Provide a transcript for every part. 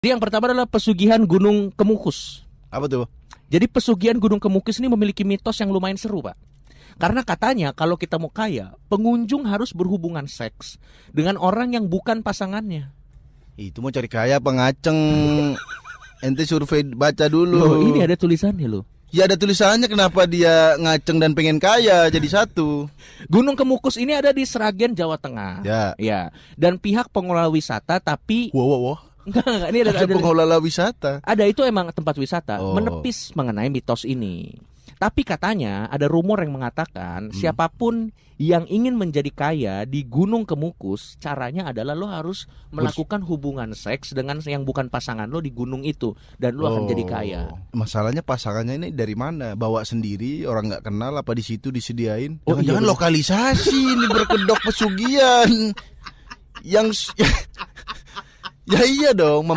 Jadi yang pertama adalah pesugihan Gunung Kemukus. Apa tuh? Jadi pesugihan Gunung Kemukus ini memiliki mitos yang lumayan seru, Pak. Karena katanya kalau kita mau kaya, pengunjung harus berhubungan seks dengan orang yang bukan pasangannya. Itu mau cari kaya apa ngaceng? Ente survei baca dulu. Loh, ini ada tulisannya loh. Ya ada tulisannya kenapa dia ngaceng dan pengen kaya jadi satu. Gunung Kemukus ini ada di Sragen, Jawa Tengah. Ya. Dan pihak pengelola wisata tapi Wow. enggak, ini ada pengelola wisata. Ada, itu emang tempat wisata Oh. menepis mengenai mitos ini. Tapi katanya ada rumor yang mengatakan siapapun yang ingin menjadi kaya di Gunung Kemukus, caranya adalah lo harus melakukan hubungan seks dengan yang bukan pasangan lo di gunung itu, dan lo akan jadi kaya. Masalahnya pasangannya ini dari mana? Bawa sendiri, orang nggak kenal apa di situ disediain? Oh, Jangan-jangan iya, lokalisasi ini berkedok pesugihan. Ya iya dong,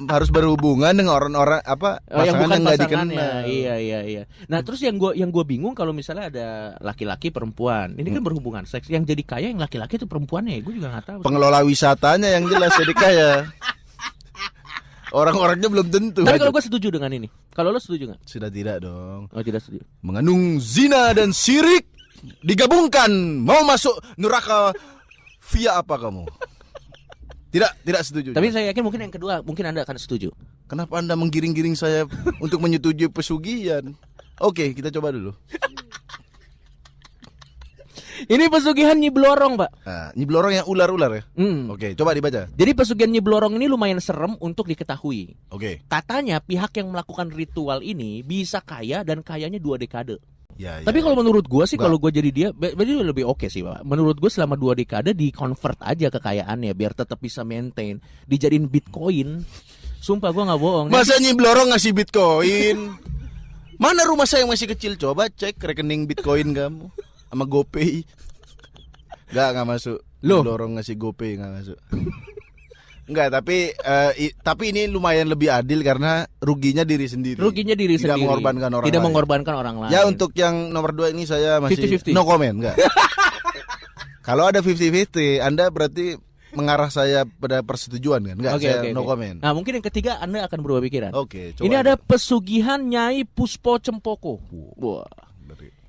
harus berhubungan dengan orang-orang apa Yang pasangan bukan yang nggak pasangannya. dikenal. Iya. Nah, terus yang gue bingung kalau misalnya ada laki-laki perempuan, ini kan berhubungan seks, yang jadi kaya yang laki-laki itu perempuannya, gue juga nggak tahu. Pengelola wisatanya yang jelas jadi kaya. Orang-orangnya belum tentu. Tapi kalau gue setuju dengan ini, kalau lo setuju nggak? Sudah tidak dong. Oh, tidak setuju. Mengandung zina dan syirik digabungkan, mau masuk neraka via apa kamu? Tidak setuju. Tapi saya yakin mungkin yang kedua, mungkin Anda akan setuju. Kenapa Anda menggiring-giring saya untuk menyetujui pesugihan? Oke, kita coba dulu. Ini pesugihan Nyi Blorong, Pak. Nah, Nyi Blorong yang ular-ular ya? Oke, coba dibaca. Jadi pesugihan Nyi Blorong ini lumayan serem untuk diketahui. Oke. Katanya pihak yang melakukan ritual ini bisa kaya dan kayanya 2 dekade. Ya, Tapi kalau menurut gue sih, Mbak. kalau gue jadi dia, berarti lebih oke sih, Pak. Menurut gue selama 2 dekade di-convert aja kekayaannya biar tetap bisa maintain, dijadiin Bitcoin. Sumpah gue nggak bohong. Masa Nyi Blorong ngasih Bitcoin? Mana rumah saya yang masih kecil? Coba cek rekening Bitcoin kamu sama GoPay. Nggak masuk. Loh. Nyi Blorong ngasih GoPay nggak masuk. Enggak, tapi ini lumayan lebih adil karena ruginya diri sendiri. Tidak mengorbankan orang Tidak lain. mengorbankan orang lain. Ya, untuk yang nomor 2 ini saya masih 50-50. no comment, enggak. Kalau ada 50-50, Anda berarti mengarah saya pada persetujuan kan? Enggak, saya no comment. Nah, mungkin yang ketiga Anda akan berubah pikiran. Oke, coba. Ini ada pesugihan Nyai Puspo Cempoko. Wah.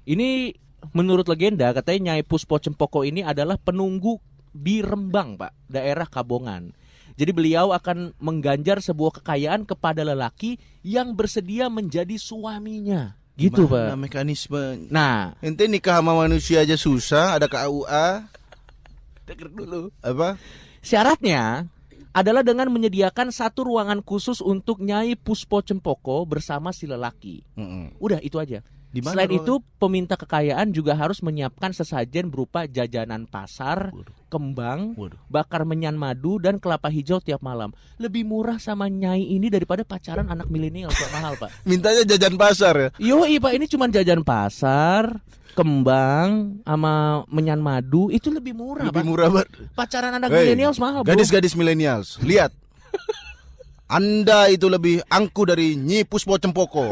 Ini menurut legenda katanya Nyai Puspo Cempoko ini adalah penunggu di Rembang, Pak, daerah Kabongan. Jadi beliau akan mengganjar sebuah kekayaan kepada lelaki yang bersedia menjadi suaminya. Gitu, Mana Pak. mekanisme? Nah, Ente nikah sama manusia aja susah, ada KUA. denger dulu. Apa? Syaratnya adalah dengan menyediakan satu ruangan khusus untuk Nyai Puspo Cempoko bersama si lelaki. Udah, itu aja. Di mana Selain ruangan? itu, peminta kekayaan juga harus menyiapkan sesajen berupa jajanan pasar, kembang, bakar menyan madu, dan kelapa hijau tiap malam. Lebih murah sama Nyai ini daripada pacaran anak milenial, Pak. Mahal, Pak. Mintanya jajan pasar ya? Yoi, Pak, ini cuma jajan pasar, kembang, sama menyan madu. Itu lebih murah, Lebih Pak. murah banget. Pacaran anak Hey, milenial mahal, bro. gadis-gadis milenials, lihat. Anda itu lebih angku dari Nyi Puspo Cempoko.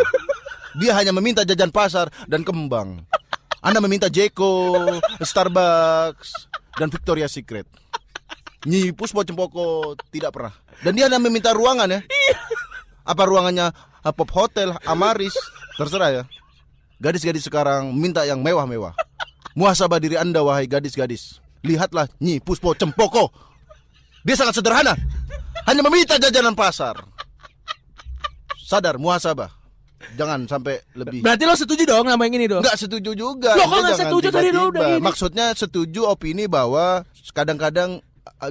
Dia hanya meminta jajan pasar dan kembang. Anda meminta Jeko, Starbucks, dan Victoria's Secret. Nyi Puspo Cempoko tidak pernah. Dan dia hanya meminta ruangan ya. Apa ruangannya Pop Hotel, Amaris, terserah ya. Gadis-gadis sekarang minta yang mewah-mewah. Muhasabah diri Anda wahai gadis-gadis. Lihatlah Nyi Puspo Cempoko. Dia sangat sederhana. Hanya meminta jajanan pasar. Sadar, muhasabah. Jangan sampai lebih. Berarti lo setuju dong sama yang ini dong? Enggak setuju juga. Loh, kok Anda nggak jangan setuju tadi lo tiba-tiba. udah ini? Maksudnya setuju opini bahwa kadang-kadang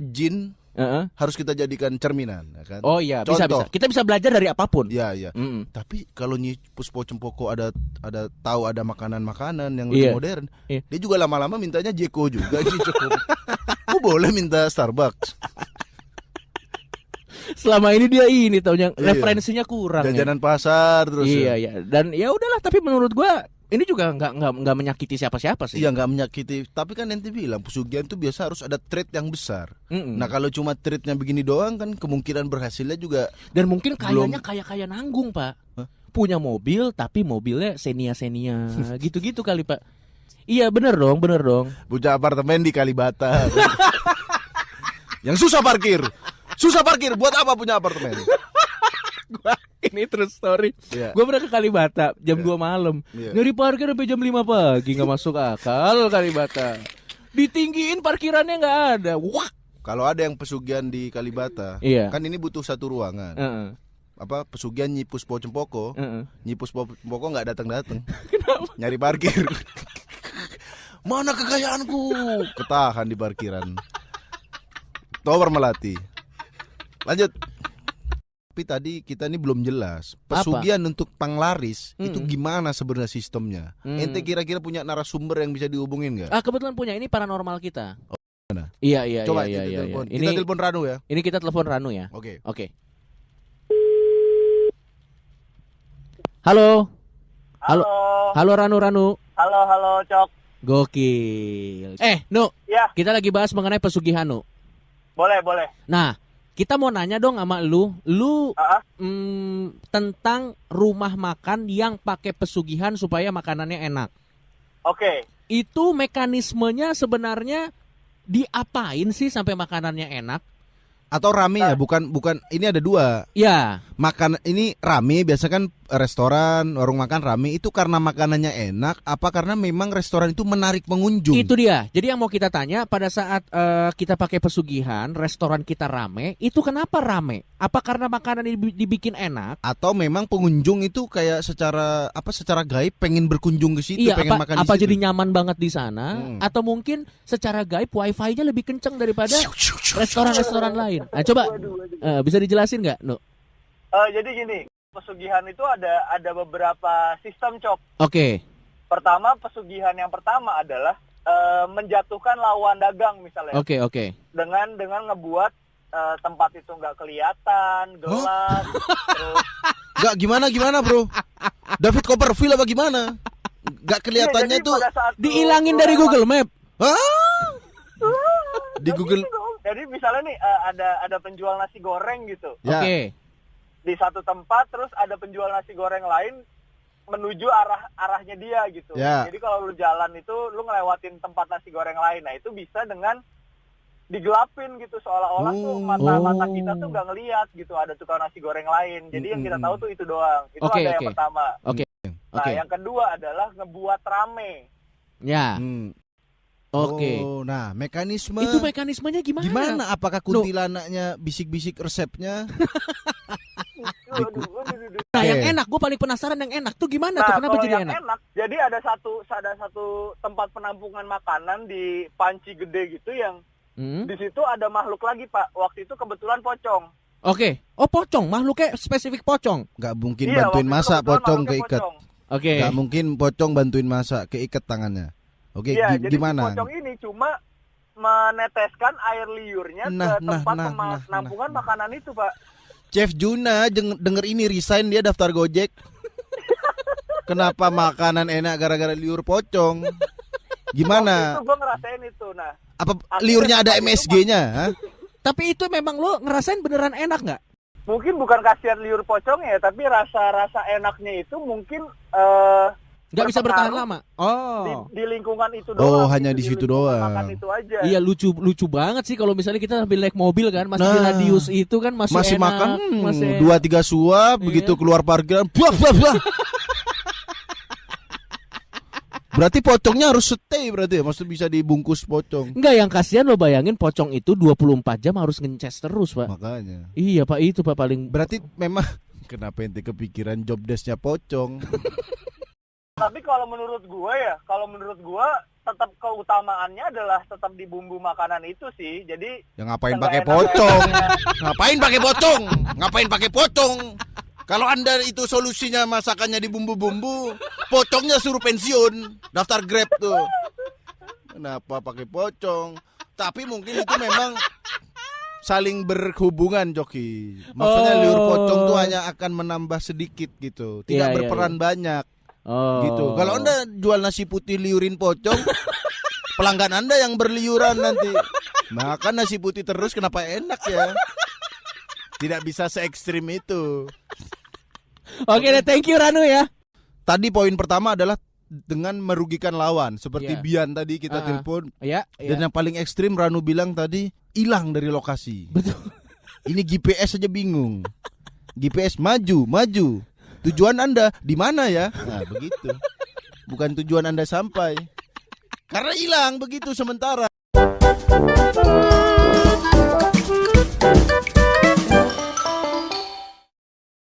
jin Uh-uh. harus kita jadikan cerminan, ya kan? Oh iya, bisa. Kita bisa belajar dari apapun. Iya. Mm-mm. Tapi kalau Nyi Puspo Cempoko ada tahu ada makanan-makanan yang Iya. lebih modern, Iya. dia juga lama-lama mintanya Jeko juga. Cukup. Kok boleh minta Starbucks? Selama ini dia ini taunya Iya. referensinya kurang. Jajanan pasar terus. Iya, ya. iya. Dan ya udahlah, tapi menurut gua ini juga nggak menyakiti siapa-siapa sih. Iya, nggak menyakiti. Tapi kan nanti bilang pesugihan tuh biasa harus ada trade yang besar. Mm-mm. Nah kalau cuma trade-nya begini doang kan kemungkinan berhasilnya juga. Dan mungkin kayaknya belum- kaya nanggung, Pak. Hah? Punya mobil tapi mobilnya Xenia gitu-gitu kali, Pak. Iya, bener dong. Punya apartemen di Kalibata. Yang susah parkir. Susah parkir, buat apa punya apartemen? Ini true story. Iya. Gue pernah ke Kalibata jam 2 malam. Iya. Nyari parkir sampai jam 5 pagi, nggak masuk akal Kalibata. Ditinggiin parkirannya nggak ada. Wah. Kalau ada yang pesugihan di Kalibata, Iya. kan ini butuh satu ruangan. Apa pesugihan Nyi Puspo Cempoko? Nyi Puspo Cempoko nggak datang-datang. Kenapa? Nyari parkir. Mana kekayaanku? Ketahan di parkiran. Tower Melati. Lanjut. Tapi tadi kita ini belum jelas. Pesugihan untuk panglaris itu gimana sebenarnya sistemnya? Ente kira-kira punya narasumber yang bisa dihubungin nggak? Kebetulan punya, ini paranormal kita. Mana? Iya. Coba iya. kita telepon. Ini Kita telepon Ranu ya. Ini kita telepon Ranu ya. Oke. Halo. Halo. Halo Ranu. Halo, Cok. Gokil. Nu. Ya. Kita lagi bahas mengenai pesugihan, Nu. Boleh. Nah, kita mau nanya dong sama lu tentang rumah makan yang pakai pesugihan supaya makanannya enak. Oke. Itu mekanismenya sebenarnya diapain sih sampai makanannya enak? Atau rame ya? Bukan. Ini ada dua. Ya. Makan ini rame, biasa kan restoran, warung makan rame itu karena makanannya enak, apa karena memang restoran itu menarik pengunjung? Itu dia. Jadi yang mau kita tanya, pada saat kita pakai pesugihan, restoran kita rame, itu kenapa rame? Apa karena makanan dibikin enak? Atau memang pengunjung itu kayak secara gaib pengen berkunjung ke situ, Iya, pengen makan di apa situ? jadi nyaman banget di sana? Atau mungkin secara gaib wifi-nya lebih kenceng daripada restoran-restoran lain? Nah, coba bisa dijelasin nggak, Nu? Jadi gini, pesugihan itu ada beberapa sistem, Cok. Oke. Pertama, pesugihan yang pertama adalah menjatuhkan lawan dagang misalnya. Oke. Dengan ngebuat tempat itu nggak kelihatan, gelap, terus Gak gimana bro? David Copperfield apa gimana? Gak kelihatannya jadi tuh. pada saat Diilangin dari Google Map. Hah? Di Google. Jadi misalnya nih ada penjual nasi goreng gitu. Ya. Oke. Di satu tempat terus ada penjual nasi goreng lain menuju arahnya dia gitu. Ya. Jadi kalau lu jalan itu lu ngelewatin tempat nasi goreng lain. Nah, itu bisa dengan digelapin gitu, seolah-olah tuh mata kita tuh nggak ngelihat gitu ada tukang nasi goreng lain. Jadi yang kita tahu tuh itu doang. Itu Oke, ada oke. yang pertama. Oke. Nah, yang kedua adalah ngebuat rame. Ya. Oke. Oh, nah mekanisme. Itu mekanismenya gimana? Gimana? Apakah kuntilanaknya bisik-bisik resepnya? Waduh. Nah, yang enak, gue paling penasaran yang enak tuh gimana tuh? Kenapa kalau jadi yang enak? jadi ada satu tempat penampungan makanan di panci gede gitu yang di situ ada makhluk lagi, Pak. Waktu itu kebetulan pocong. Oke. Oh, pocong, makhluknya spesifik pocong. Gak mungkin Iya, bantuin waktu itu masak kebetulan pocong makhluknya keikat. pocong. Oke. Gak mungkin pocong bantuin masak keikat tangannya. Oke, Iya, jadi si gimana? pocong ini cuma meneteskan air liurnya ke tempat penampungan makanan itu, Pak. Chef Juna denger ini resign, dia daftar Gojek. Kenapa makanan enak gara-gara liur pocong? Gimana? Waktu itu gue ngerasain itu. Nah, Apa liurnya ada MSG-nya? Hah? Tapi itu memang lo ngerasain beneran enak nggak? mungkin bukan kasihan liur pocongnya, tapi rasa enaknya itu mungkin Nggak bisa bertahan berpengaruh lama. Oh. di lingkungan itu Oh, doang. hanya di situ doang. Makan itu aja. Iya, lucu banget sih kalau misalnya kita sambil naik mobil kan, masih di radius itu kan masih enak, makan masih 2-3 suap, begitu keluar parkiran, buah. Berarti pocongnya harus stay berarti ya, maksud bisa dibungkus pocong. Enggak, yang kasihan lo bayangin pocong itu 24 jam harus ngences terus, Pak. Makanya. Iya, Pak, itu Pak paling. Berarti memang kenapa ente kepikiran job desk-nya pocong? Tapi kalau menurut gua tetap keutamaannya adalah tetap di bumbu makanan itu sih. Jadi Ya ngapain Yang pakai enak- pocong? Ngapain pakai pocong? Kalau Anda itu solusinya masakannya di bumbu-bumbu, pocongnya suruh pensiun, daftar Grab tuh. Kenapa pakai pocong? Tapi mungkin itu memang saling berhubungan, Joki. Maksudnya liur pocong tuh hanya akan menambah sedikit gitu, tidak Iya, berperan banyak. Oh. Gitu. Kalau Anda jual nasi putih liurin pocong, pelanggan Anda yang berliuran nanti. Makan nasi putih terus kenapa enak ya? Tidak bisa se ekstrim itu. Oke deh, thank you Ranu ya. Tadi poin pertama adalah dengan merugikan lawan, seperti Iya. Bian tadi kita telepon. Iya, Dan yang paling ekstrim Ranu bilang tadi hilang dari lokasi. betul. Ini GPS saja bingung. GPS maju. Tujuan Anda di mana ya? Nah, begitu. Bukan tujuan Anda sampai. Karena hilang begitu sementara.